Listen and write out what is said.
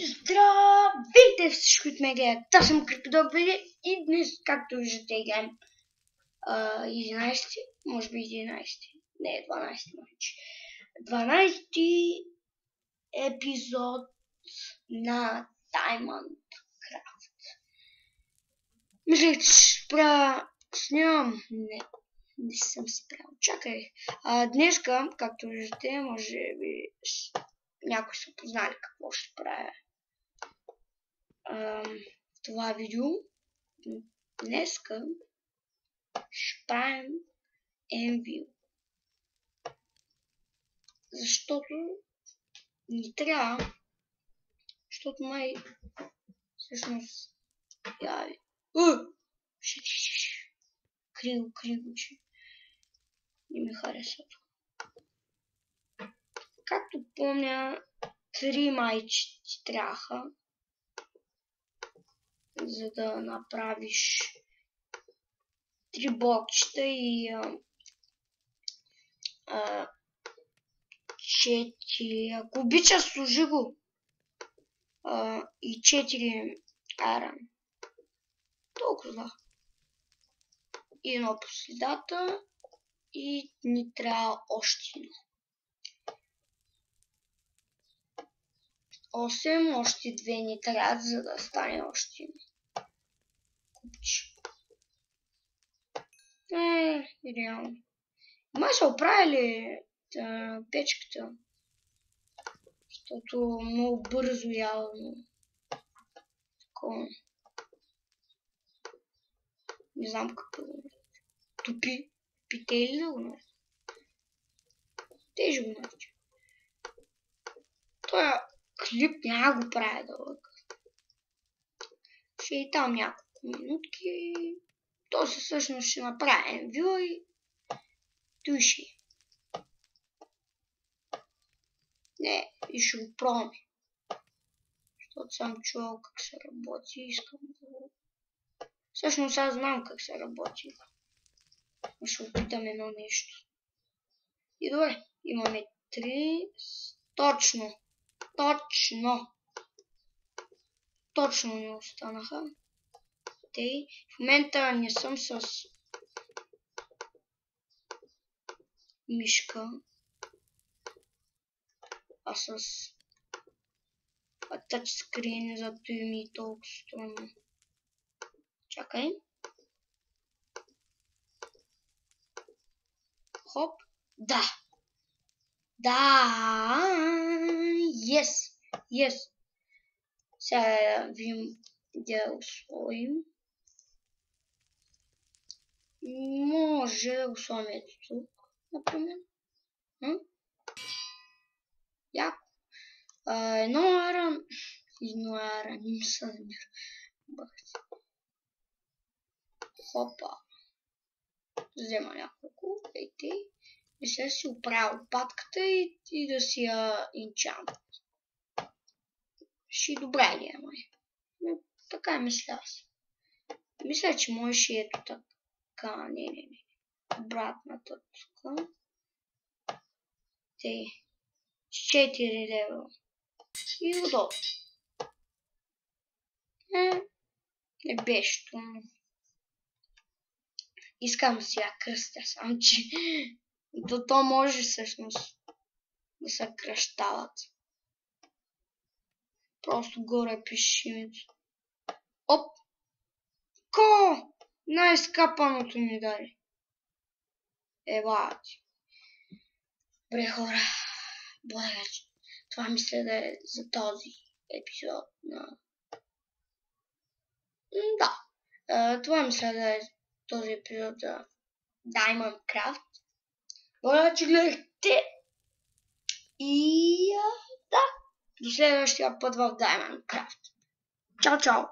Здравейте всички от мен гледат. Аз съм Крипидобили и днес, както виждате, играем 11, може би 11, не 12, мачи. 12 епизод на Diamond Craft. Мисля, че спра... Снимам. Не съм спрял. Чакай. Днеска, както виждате, може би някои са познали какво ще правя това видео. Днеска ще правим MV. Защото ни трябва, защото май всъщност яви. Криво, че не ми хареса. Както помня, 3 майчи ти трябваха, за да направиш 3 блокчета и 4, ако обича, служи го, и 4 аран. Толкова. И едно по следата и ни трябва още едно. 8, още 2 ни трябва, за да стане още едно купче. Идеално. Май са оправили печката, защото много бързо явно такова. Не знам какво тупите ли да го нарече? Те ще го нарече. Той клип няма го правя дълъг. Ще и там няколко минутки. То всъщност ще направим видео и души. Не, и ще го пробваме. Защото съм чувал как се работи и искам да го... Всъщност аз знам как се работи. Но ще опитам едно нещо. И добре, имаме 3. Точно не останаха. В момента не съм с мишка, а с тъчскрин, зато и ми толкова струмно. Чакай. Хоп. Да. Yes. Сега видим да усвоим. Може да усвоим ето тук, например. Яко. Едно ара, не ми се намира. Хопа. Взема няколко. Ейте. И сега си оправя лопатката и да си я инчам. Ще добра идея, май. Но така мисля аз. Мисля, че можеш и ето така. Не. Обратната тук. Те. 4 лева. И удобно. Не беше трудно. Искам си я кръстя, само че то може всъщност да се кръщават. Просто горе пише името. Оп! Най-скапаното ми даде. Бати. Добре, хора. Благодаря. Това мисля да е за този епизод на... Да. Това мисля да е този епизод за Diamond Craft. Благодаря, че гледахте. И да. До следващия път в Diamond Craft. Чао!